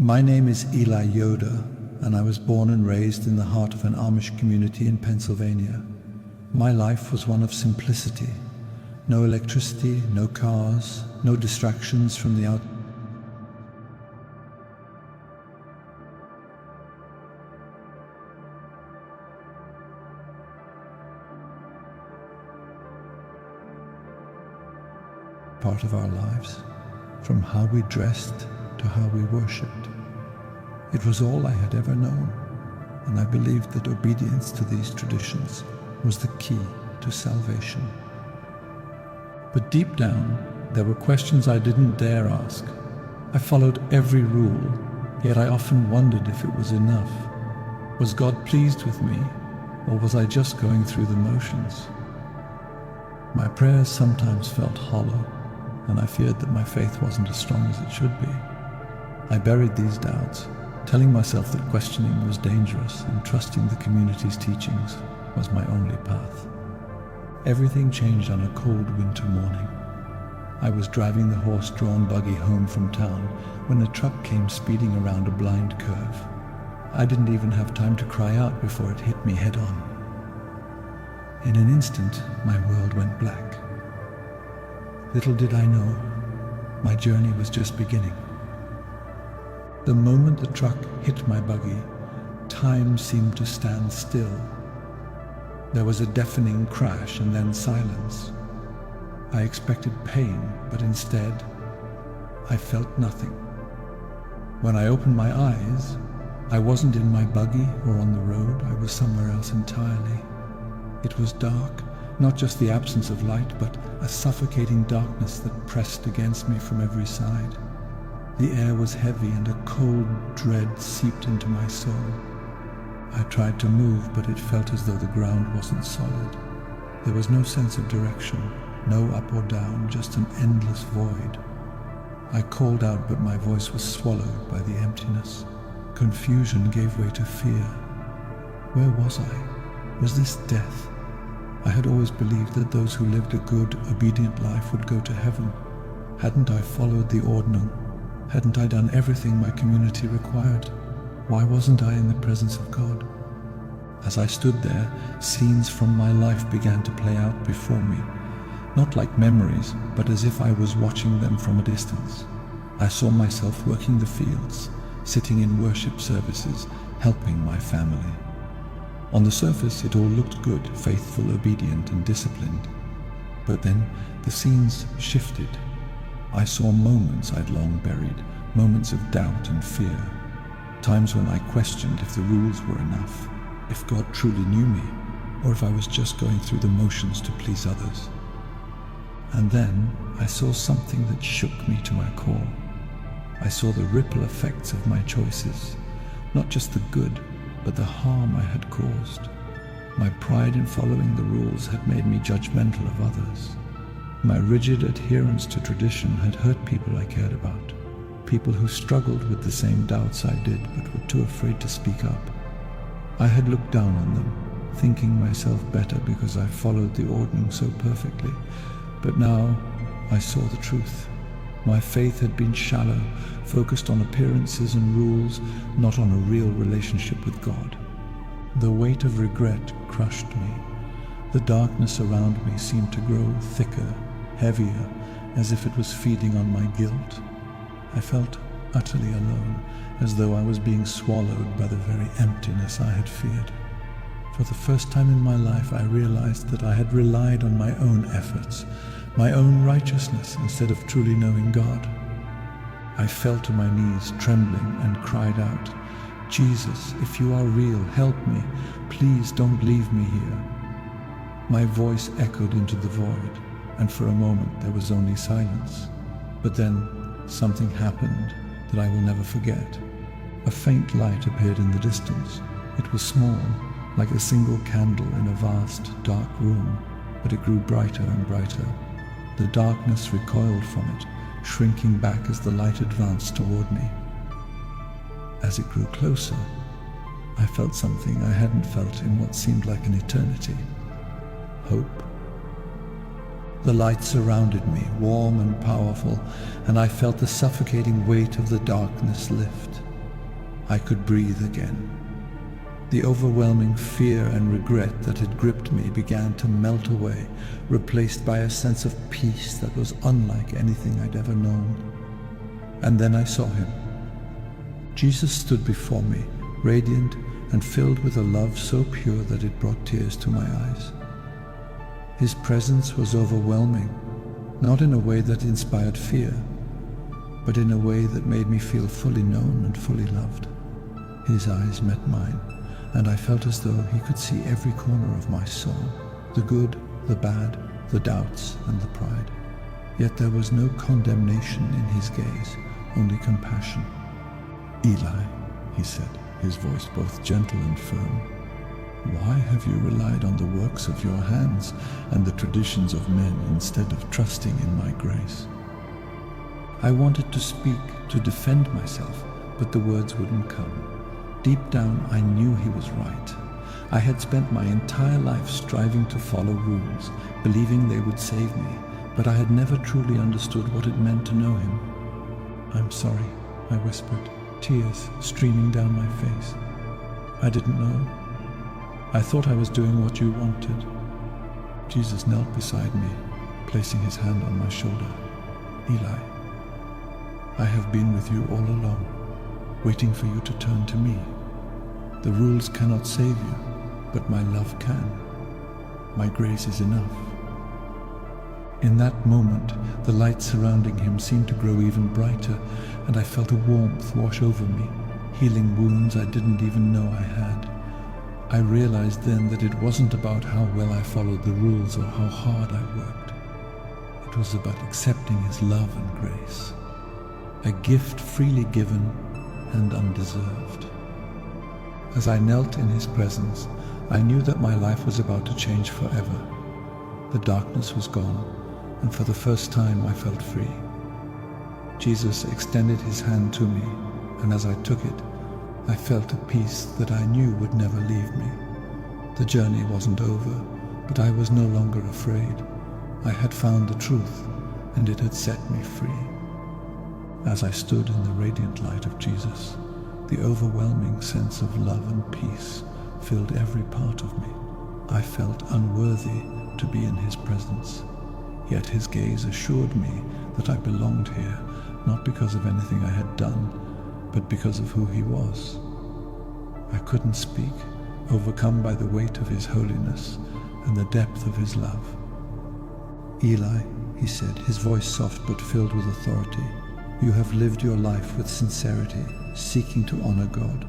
My name is Eli Yoder, and I was born and raised in the heart of an Amish community in Pennsylvania. My life was one of simplicity. No electricity, no cars, no distractions from the out. Part of our lives, from how we dressed to how we worshipped. It was all I had ever known, and I believed that obedience to these traditions was the key to salvation. But deep down, there were questions I didn't dare ask. I followed every rule, yet I often wondered if it was enough. Was God pleased with me, or was I just going through the motions? My prayers sometimes felt hollow, and I feared that my faith wasn't as strong as it should be. I buried these doubts, telling myself that questioning was dangerous and trusting the community's teachings was my only path. Everything changed on a cold winter morning. I was driving the horse-drawn buggy home from town when a truck came speeding around a blind curve. I didn't even have time to cry out before it hit me head-on. In an instant, my world went black. Little did I know, my journey was just beginning. The moment the truck hit my buggy, time seemed to stand still. There was a deafening crash and then silence. I expected pain, but instead, I felt nothing. When I opened my eyes, I wasn't in my buggy or on the road. I was somewhere else entirely. It was dark, not just the absence of light, but a suffocating darkness that pressed against me from every side. The air was heavy and a cold dread seeped into my soul. I tried to move, but it felt as though the ground wasn't solid. There was no sense of direction, no up or down, just an endless void. I called out, but my voice was swallowed by the emptiness. Confusion gave way to fear. Where was I? Was this death? I had always believed that those who lived a good, obedient life would go to heaven. Hadn't I followed the ordinance? Hadn't I done everything my community required? Why wasn't I in the presence of God? As I stood there, scenes from my life began to play out before me, not like memories, but as if I was watching them from a distance. I saw myself working the fields, sitting in worship services, helping my family. On the surface, it all looked good, faithful, obedient, and disciplined. But then the scenes shifted. I saw moments I'd long buried, moments of doubt and fear, times when I questioned if the rules were enough, if God truly knew me, or if I was just going through the motions to please others. And then I saw something that shook me to my core. I saw the ripple effects of my choices, not just the good, but the harm I had caused. My pride in following the rules had made me judgmental of others. My rigid adherence to tradition had hurt people I cared about, people who struggled with the same doubts I did but were too afraid to speak up. I had looked down on them, thinking myself better because I followed the ordering so perfectly. But now I saw the truth. My faith had been shallow, focused on appearances and rules, not on a real relationship with God. The weight of regret crushed me. The darkness around me seemed to grow thicker, heavier, as if it was feeding on my guilt. I felt utterly alone, as though I was being swallowed by the very emptiness I had feared. For the first time in my life, I realized that I had relied on my own efforts, my own righteousness, instead of truly knowing God. I fell to my knees, trembling, and cried out, "Jesus, if you are real, help me. Please don't leave me here." My voice echoed into the void, and for a moment there was only silence. But then something happened that I will never forget. A faint light appeared in the distance. It was small, like a single candle in a vast, dark room, but it grew brighter and brighter. The darkness recoiled from it, shrinking back as the light advanced toward me. As it grew closer, I felt something I hadn't felt in what seemed like an eternity. Hope. The light surrounded me, warm and powerful, and I felt the suffocating weight of the darkness lift. I could breathe again. The overwhelming fear and regret that had gripped me began to melt away, replaced by a sense of peace that was unlike anything I'd ever known. And then I saw him. Jesus stood before me, radiant and filled with a love so pure that it brought tears to my eyes. His presence was overwhelming, not in a way that inspired fear, but in a way that made me feel fully known and fully loved. His eyes met mine, and I felt as though he could see every corner of my soul, the good, the bad, the doubts, and the pride. Yet there was no condemnation in his gaze, only compassion. "Eli," he said, his voice both gentle and firm, "why have you relied on the works of your hands and the traditions of men instead of trusting in my grace?" I wanted to speak, to defend myself, but the words wouldn't come. Deep down, I knew he was right. I had spent my entire life striving to follow rules, believing they would save me, but I had never truly understood what it meant to know him. "I'm sorry," I whispered, tears streaming down my face. "I didn't know. I thought I was doing what you wanted." Jesus knelt beside me, placing his hand on my shoulder. "Eli, I have been with you all along, waiting for you to turn to me. The rules cannot save you, but my love can. My grace is enough." In that moment, the light surrounding him seemed to grow even brighter, and I felt a warmth wash over me, healing wounds I didn't even know I had. I realized then that it wasn't about how well I followed the rules or how hard I worked. It was about accepting his love and grace, a gift freely given and undeserved. As I knelt in his presence, I knew that my life was about to change forever. The darkness was gone, and for the first time I felt free. Jesus extended his hand to me, and as I took it, I felt a peace that I knew would never leave me. The journey wasn't over, but I was no longer afraid. I had found the truth, and it had set me free. As I stood in the radiant light of Jesus, the overwhelming sense of love and peace filled every part of me. I felt unworthy to be in his presence, yet his gaze assured me that I belonged here, not because of anything I had done, but because of who he was. I couldn't speak, overcome by the weight of his holiness and the depth of his love. "Eli," he said, his voice soft but filled with authority, "you have lived your life with sincerity, seeking to honor God,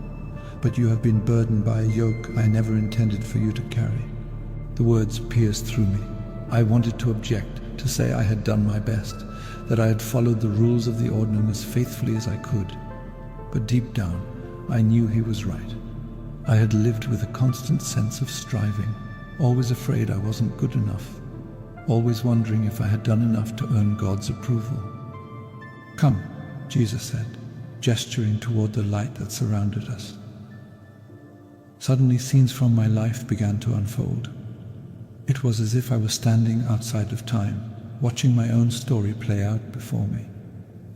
but you have been burdened by a yoke I never intended for you to carry." The words pierced through me. I wanted to object, to say I had done my best, that I had followed the rules of the ordinance as faithfully as I could. But deep down, I knew he was right. I had lived with a constant sense of striving, always afraid I wasn't good enough, always wondering if I had done enough to earn God's approval. "Come," Jesus said, gesturing toward the light that surrounded us. Suddenly, scenes from my life began to unfold. It was as if I was standing outside of time, watching my own story play out before me.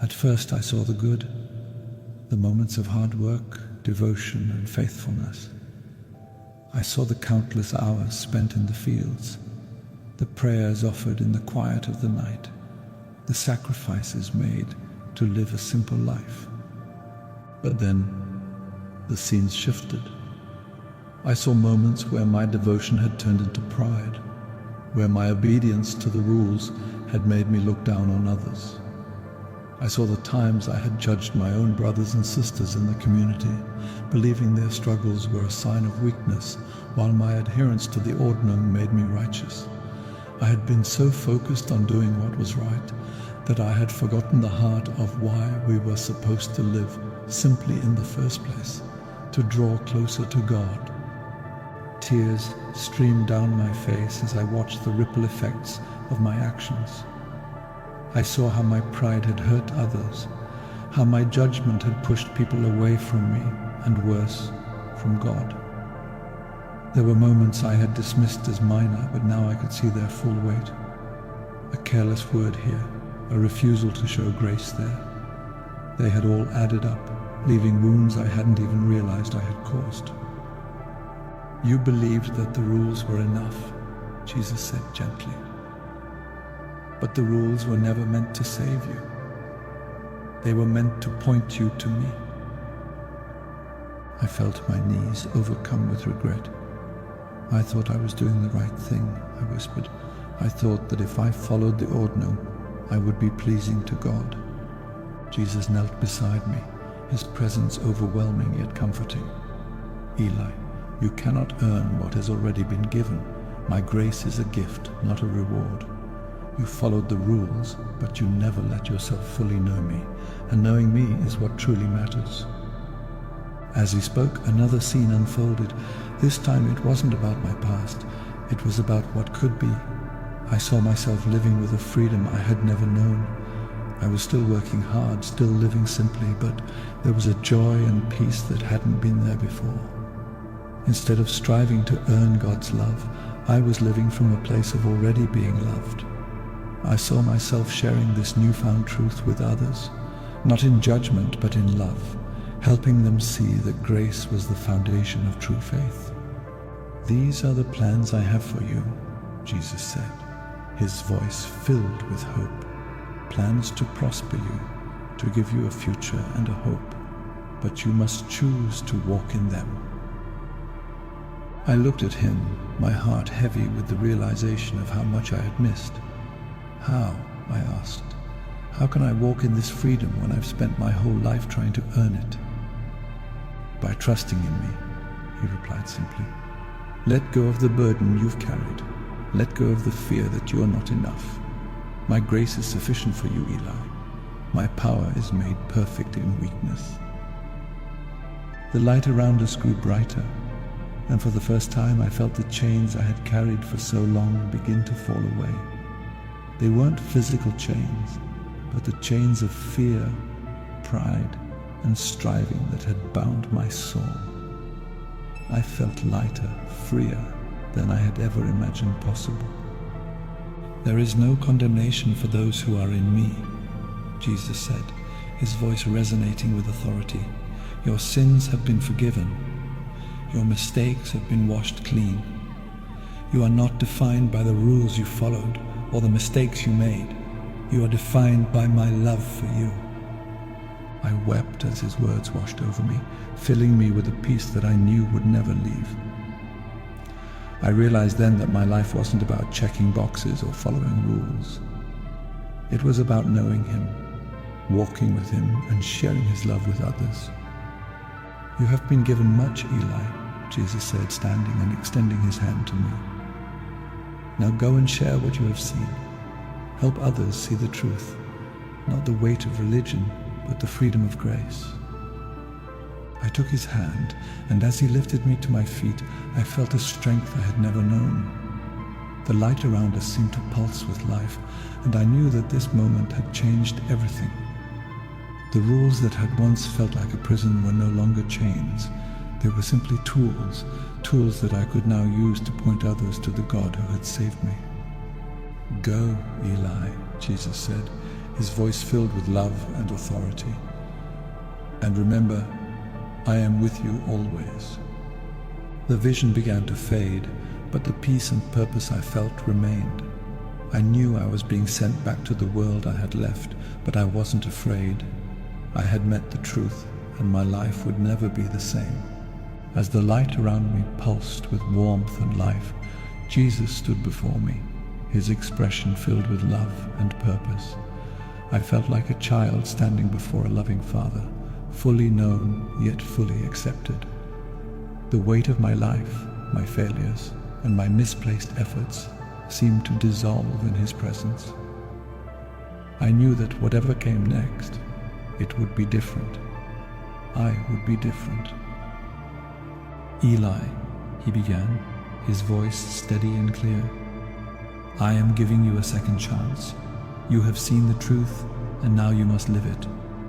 At first I saw the good, the moments of hard work, devotion, and faithfulness. I saw the countless hours spent in the fields, the prayers offered in the quiet of the night, the sacrifices made to live a simple life. But then the scenes shifted. I saw moments where my devotion had turned into pride, where my obedience to the rules had made me look down on others. I saw the times I had judged my own brothers and sisters in the community, believing their struggles were a sign of weakness, while my adherence to the ordinum made me righteous. I had been so focused on doing what was right that I had forgotten the heart of why we were supposed to live simply in the first place, to draw closer to God. Tears streamed down my face as I watched the ripple effects of my actions. I saw how my pride had hurt others, how my judgment had pushed people away from me, and worse, from God. There were moments I had dismissed as minor, but now I could see their full weight. A careless word here, a refusal to show grace there. They had all added up, leaving wounds I hadn't even realized I had caused. You believed that the rules were enough, Jesus said gently. But the rules were never meant to save you. They were meant to point you to me. I felt my knees overcome with regret. I thought I was doing the right thing, I whispered. I thought that if I followed the ordinal, I would be pleasing to God. Jesus knelt beside me, his presence overwhelming yet comforting. Eli, you cannot earn what has already been given. My grace is a gift, not a reward. You followed the rules, but you never let yourself fully know me, and knowing me is what truly matters. As he spoke, another scene unfolded. This time it wasn't about my past, it was about what could be. I saw myself living with a freedom I had never known. I was still working hard, still living simply, but there was a joy and peace that hadn't been there before. Instead of striving to earn God's love, I was living from a place of already being loved. I saw myself sharing this newfound truth with others, not in judgment but in love, helping them see that grace was the foundation of true faith. These are the plans I have for you, Jesus said, his voice filled with hope. Plans to prosper you, to give you a future and a hope, but you must choose to walk in them. I looked at him, my heart heavy with the realization of how much I had missed. How? I asked. How can I walk in this freedom when I've spent my whole life trying to earn it? By trusting in me, he replied simply. Let go of the burden you've carried. Let go of the fear that you're not enough. My grace is sufficient for you, Eli. My power is made perfect in weakness. The light around us grew brighter, and for the first time I felt the chains I had carried for so long begin to fall away. They weren't physical chains, but the chains of fear, pride, and striving that had bound my soul. I felt lighter, freer than I had ever imagined possible. There is no condemnation for those who are in me, Jesus said, his voice resonating with authority. Your sins have been forgiven. Your mistakes have been washed clean. You are not defined by the rules you followed or the mistakes you made. You are defined by my love for you. I wept as his words washed over me, filling me with a peace that I knew would never leave. I realized then that my life wasn't about checking boxes or following rules. It was about knowing him, walking with him, and sharing his love with others. You have been given much, Eli, Jesus said, standing and extending his hand to me. Now go and share what you have seen. Help others see the truth, not the weight of religion, but the freedom of grace. I took his hand, and as he lifted me to my feet, I felt a strength I had never known. The light around us seemed to pulse with life, and I knew that this moment had changed everything. The rules that had once felt like a prison were no longer chains. They were simply tools that I could now use to point others to the God who had saved me. Go, Eli, Jesus said, his voice filled with love and authority. And remember, I am with you always. The vision began to fade, but the peace and purpose I felt remained. I knew I was being sent back to the world I had left, but I wasn't afraid. I had met the truth, and my life would never be the same. As the light around me pulsed with warmth and life, Jesus stood before me, his expression filled with love and purpose. I felt like a child standing before a loving Father, fully known yet fully accepted. The weight of my life, my failures, and my misplaced efforts seemed to dissolve in his presence. I knew that whatever came next, it would be different. I would be different. Eli, he began, his voice steady and clear. I am giving you a second chance. You have seen the truth, and now you must live it.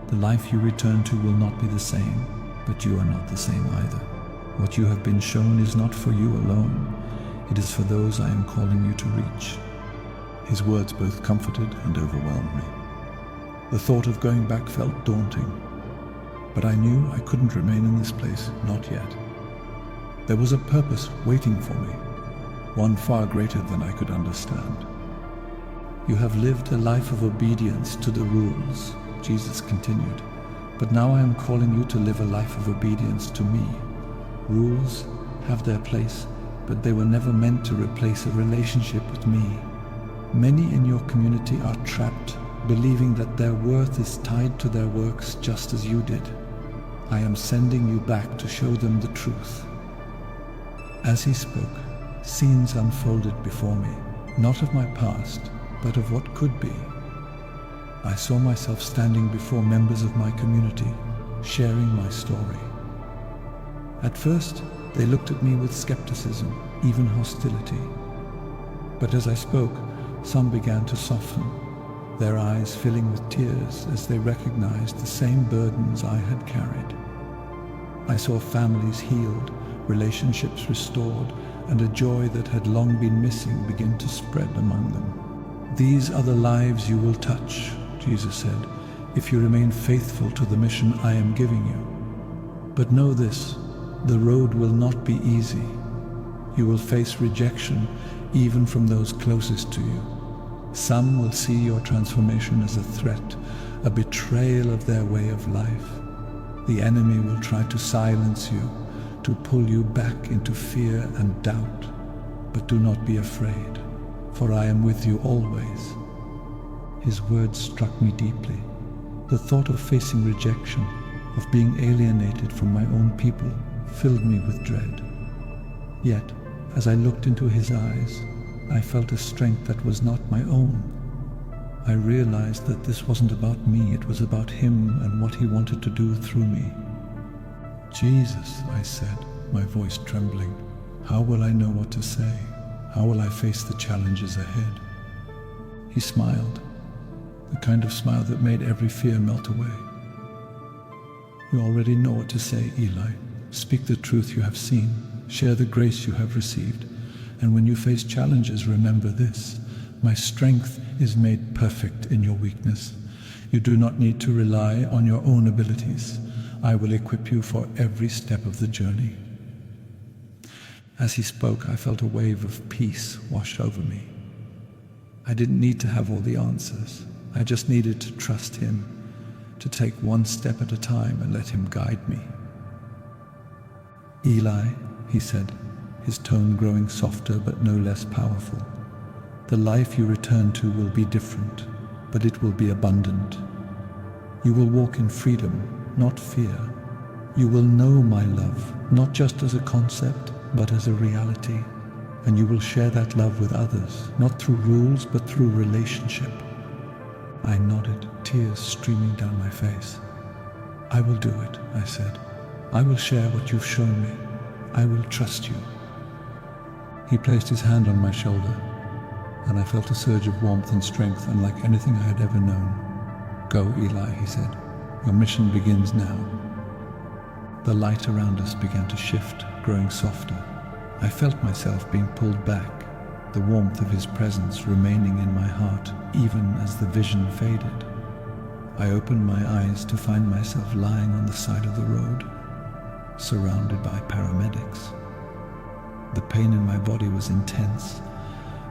The life you return to will not be the same, but you are not the same either. What you have been shown is not for you alone. It is for those I am calling you to reach. His words both comforted and overwhelmed me. The thought of going back felt daunting, but I knew I couldn't remain in this place, not yet. There was a purpose waiting for me, one far greater than I could understand. You have lived a life of obedience to the rules, Jesus continued, but now I am calling you to live a life of obedience to me. Rules have their place, but they were never meant to replace a relationship with me. Many in your community are trapped, believing that their worth is tied to their works just as you did. I am sending you back to show them the truth. As he spoke, scenes unfolded before me, not of my past, but of what could be. I saw myself standing before members of my community, sharing my story. At first, they looked at me with skepticism, even hostility. But as I spoke, some began to soften, their eyes filling with tears as they recognized the same burdens I had carried. I saw families healed, relationships restored, and a joy that had long been missing begin to spread among them. These are the lives you will touch, Jesus said, if you remain faithful to the mission I am giving you. But know this, the road will not be easy. You will face rejection even from those closest to you. Some will see your transformation as a threat, a betrayal of their way of life. The enemy will try to silence you, to pull you back into fear and doubt. But do not be afraid, for I am with you always. His words struck me deeply. The thought of facing rejection, of being alienated from my own people, filled me with dread. Yet, as I looked into his eyes, I felt a strength that was not my own. I realized that this wasn't about me, it was about him and what he wanted to do through me. Jesus, I said, my voice trembling, how will I know what to say? How will I face the challenges ahead? He smiled, the kind of smile that made every fear melt away. You already know what to say, Eli. Speak the truth you have seen, share the grace you have received, and when you face challenges, remember this: my strength is made perfect in your weakness. You do not need to rely on your own abilities. I will equip you for every step of the journey. As he spoke, I felt a wave of peace wash over me. I didn't need to have all the answers. I just needed to trust him, to take one step at a time and let him guide me. Eli, he said, his tone growing softer but no less powerful, the life you return to will be different, but it will be abundant. You will walk in freedom, not fear. You will know my love, not just as a concept, but as a reality. And you will share that love with others, not through rules, but through relationship. I nodded, tears streaming down my face. I will do it, I said. I will share what you've shown me. I will trust you. He placed his hand on my shoulder, and I felt a surge of warmth and strength unlike anything I had ever known. Go, Eli, he said. Your mission begins now. The light around us began to shift, growing softer. I felt myself being pulled back, the warmth of his presence remaining in my heart even as the vision faded. I opened my eyes to find myself lying on the side of the road, surrounded by paramedics. The pain in my body was intense,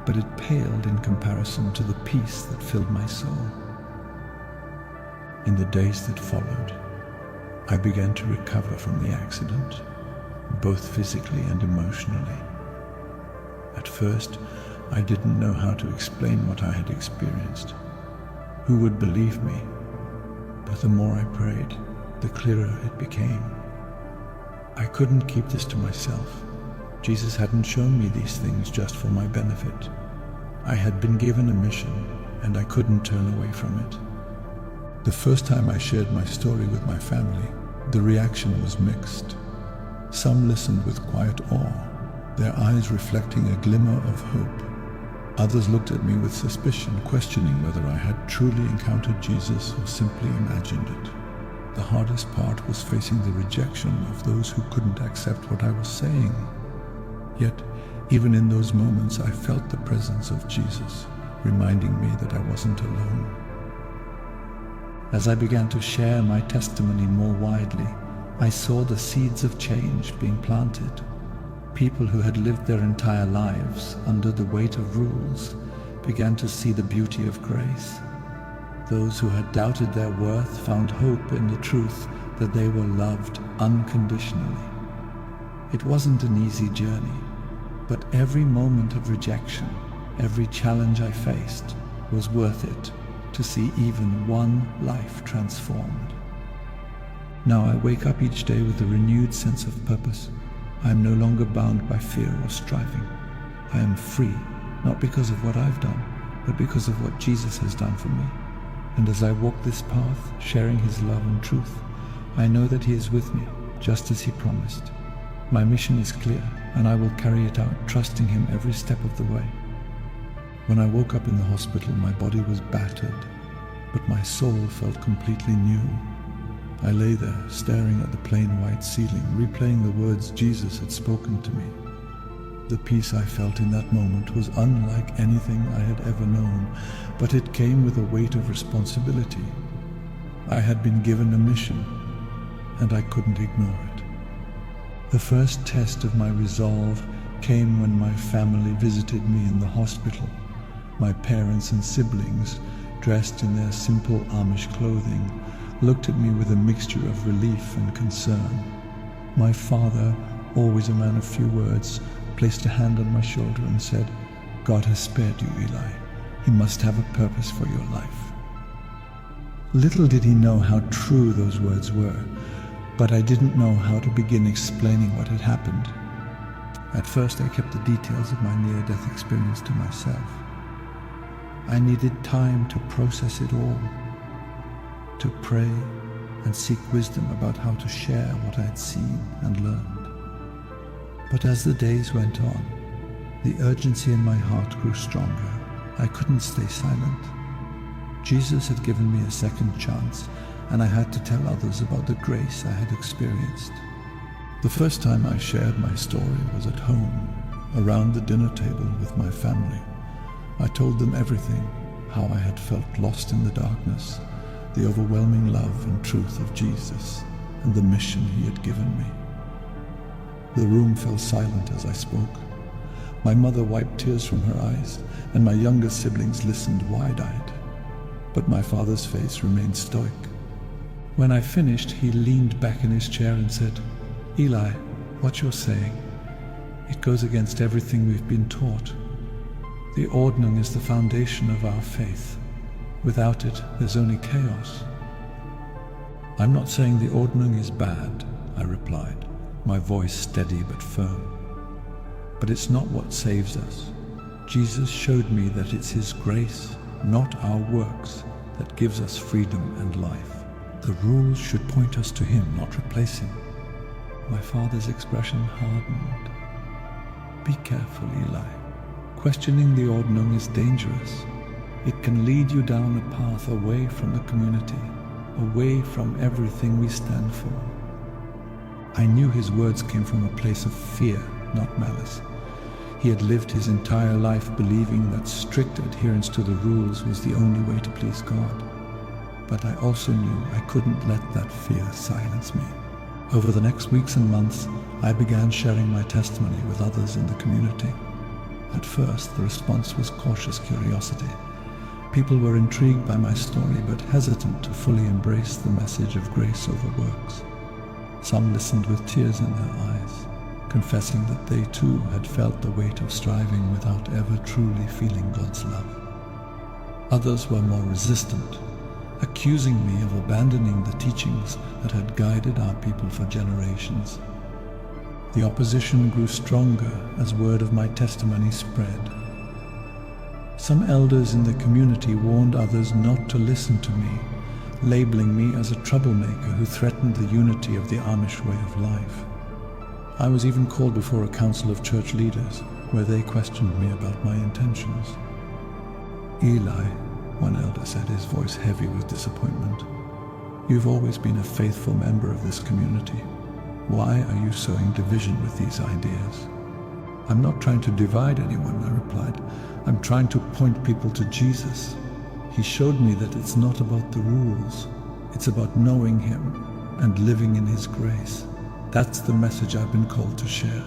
but it paled in comparison to the peace that filled my soul. In the days that followed, I began to recover from the accident, both physically and emotionally. At first, I didn't know how to explain what I had experienced. Who would believe me? But the more I prayed, the clearer it became. I couldn't keep this to myself. Jesus hadn't shown me these things just for my benefit. I had been given a mission, and I couldn't turn away from it. The first time I shared my story with my family, the reaction was mixed. Some listened with quiet awe, their eyes reflecting a glimmer of hope. Others looked at me with suspicion, questioning whether I had truly encountered Jesus or simply imagined it. The hardest part was facing the rejection of those who couldn't accept what I was saying. Yet, even in those moments, I felt the presence of Jesus, reminding me that I wasn't alone. As I began to share my testimony more widely, I saw the seeds of change being planted. People who had lived their entire lives under the weight of rules began to see the beauty of grace. Those who had doubted their worth found hope in the truth that they were loved unconditionally. It wasn't an easy journey, but every moment of rejection, every challenge I faced, was worth it to see even one life transformed. Now I wake up each day with a renewed sense of purpose. I am no longer bound by fear or striving. I am free, not because of what I've done, but because of what Jesus has done for me. And as I walk this path, sharing his love and truth, I know that he is with me, just as he promised. My mission is clear, and I will carry it out, trusting him every step of the way. When I woke up in the hospital, my body was battered, but my soul felt completely new. I lay there, staring at the plain white ceiling, replaying the words Jesus had spoken to me. The peace I felt in that moment was unlike anything I had ever known, but it came with a weight of responsibility. I had been given a mission, and I couldn't ignore it. The first test of my resolve came when my family visited me in the hospital. My parents and siblings, dressed in their simple Amish clothing, looked at me with a mixture of relief and concern. My father, always a man of few words, placed a hand on my shoulder and said, "God has spared you, Eli. He must have a purpose for your life." Little did he know how true those words were, but I didn't know how to begin explaining what had happened. At first I kept the details of my near-death experience to myself. I needed time to process it all, to pray and seek wisdom about how to share what I had seen and learned. But as the days went on, the urgency in my heart grew stronger. I couldn't stay silent. Jesus had given me a second chance, and I had to tell others about the grace I had experienced. The first time I shared my story was at home, around the dinner table with my family. I told them everything, how I had felt lost in the darkness, the overwhelming love and truth of Jesus, and the mission he had given me. The room fell silent as I spoke. My mother wiped tears from her eyes, and my younger siblings listened wide-eyed. But my father's face remained stoic. When I finished, he leaned back in his chair and said, "Eli, what you're saying, it goes against everything we've been taught. The ordning is the foundation of our faith. Without it, there's only chaos." "I'm not saying the ordning is bad," I replied, my voice steady but firm. "But it's not what saves us. Jesus showed me that it's his grace, not our works, that gives us freedom and life. The rules should point us to him, not replace him." My father's expression hardened. "Be careful, Eli. Questioning the ordning is dangerous. It can lead you down a path away from the community, away from everything we stand for." I knew his words came from a place of fear, not malice. He had lived his entire life believing that strict adherence to the rules was the only way to please God. But I also knew I couldn't let that fear silence me. Over the next weeks and months, I began sharing my testimony with others in the community. At first, the response was cautious curiosity. People were intrigued by my story, but hesitant to fully embrace the message of grace over works. Some listened with tears in their eyes, confessing that they too had felt the weight of striving without ever truly feeling God's love. Others were more resistant, accusing me of abandoning the teachings that had guided our people for generations. The opposition grew stronger as word of my testimony spread. Some elders in the community warned others not to listen to me, labeling me as a troublemaker who threatened the unity of the Amish way of life. I was even called before a council of church leaders, where they questioned me about my intentions. "Eli," one elder said, his voice heavy with disappointment, "you've always been a faithful member of this community. Why are you sowing division with these ideas?" "I'm not trying to divide anyone," I replied. "I'm trying to point people to Jesus. He showed me that it's not about the rules, It's about knowing Him and living in His grace. That's the message I've been called to share.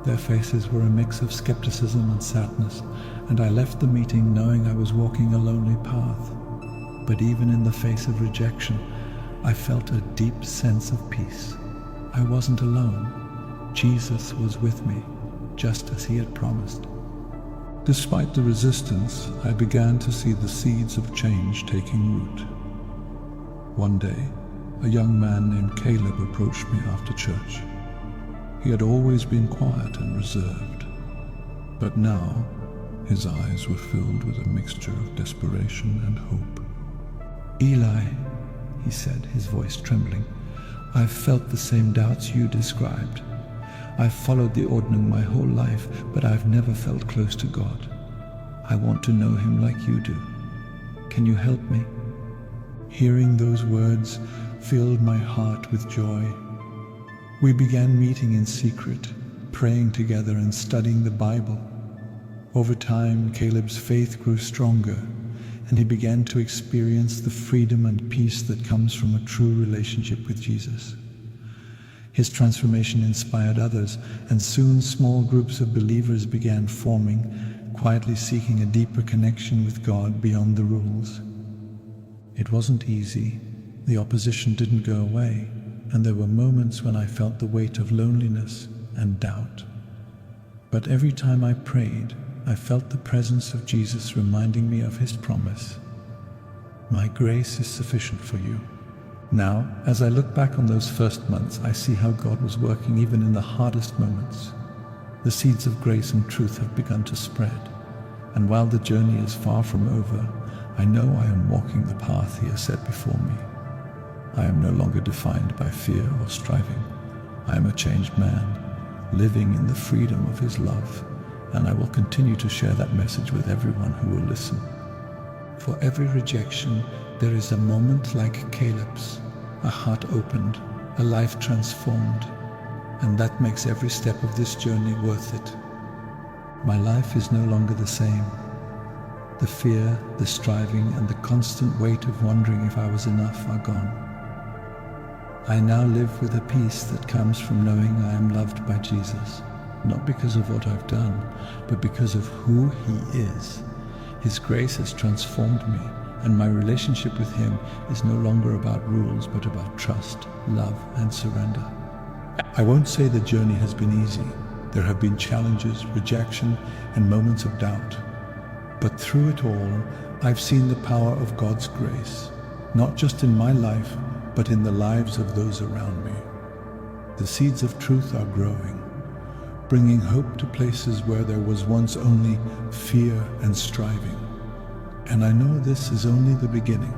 Their faces were a mix of skepticism and sadness, and I left the meeting knowing I was walking a lonely path. But even in the face of rejection, I felt a deep sense of peace. I wasn't alone. Jesus was with me, just as He had promised. Despite the resistance, I began to see the seeds of change taking root. One day, a young man named Caleb approached me after church. He had always been quiet and reserved, but now his eyes were filled with a mixture of desperation and hope. "Eli," he said, his voice trembling, "I've felt the same doubts you described. I've followed the ordering my whole life, but I've never felt close to God. I want to know Him like you do. Can you help me?" Hearing those words filled my heart with joy. We began meeting in secret, praying together and studying the Bible. Over time, Caleb's faith grew stronger, and he began to experience the freedom and peace that comes from a true relationship with Jesus. His transformation inspired others, and soon small groups of believers began forming, quietly seeking a deeper connection with God beyond the rules. It wasn't easy. The opposition didn't go away, and there were moments when I felt the weight of loneliness and doubt. But every time I prayed, I felt the presence of Jesus reminding me of His promise. "My grace is sufficient for you." Now, as I look back on those first months, I see how God was working even in the hardest moments. The seeds of grace and truth have begun to spread, and while the journey is far from over, I know I am walking the path He has set before me. I am no longer defined by fear or striving. I am a changed man, living in the freedom of His love, and I will continue to share that message with everyone who will listen. For every rejection, there is a moment like Caleb's, a heart opened, a life transformed, and that makes every step of this journey worth it. My life is no longer the same. The fear, the striving, and the constant weight of wondering if I was enough are gone. I now live with a peace that comes from knowing I am loved by Jesus, not because of what I've done, but because of who He is. His grace has transformed me, and my relationship with Him is no longer about rules, but about trust, love, and surrender. I won't say the journey has been easy. There have been challenges, rejection, and moments of doubt. But through it all, I've seen the power of God's grace, not just in my life, but in the lives of those around me. The seeds of truth are growing, bringing hope to places where there was once only fear and striving. And I know this is only the beginning.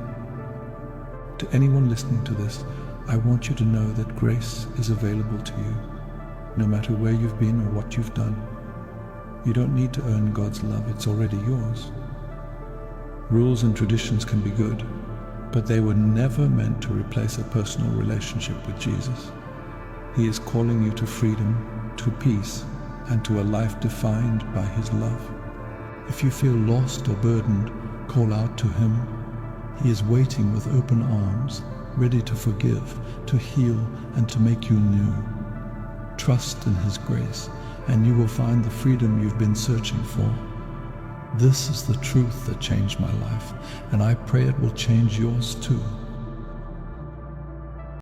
To anyone listening to this, I want you to know that grace is available to you, no matter where you've been or what you've done. You don't need to earn God's love, it's already yours. Rules and traditions can be good, but they were never meant to replace a personal relationship with Jesus. He is calling you to freedom, to peace, and to a life defined by His love. If you feel lost or burdened, call out to Him. He is waiting with open arms, ready to forgive, to heal, and to make you new. Trust in His grace, and you will find the freedom you've been searching for. This is the truth that changed my life, and I pray it will change yours too.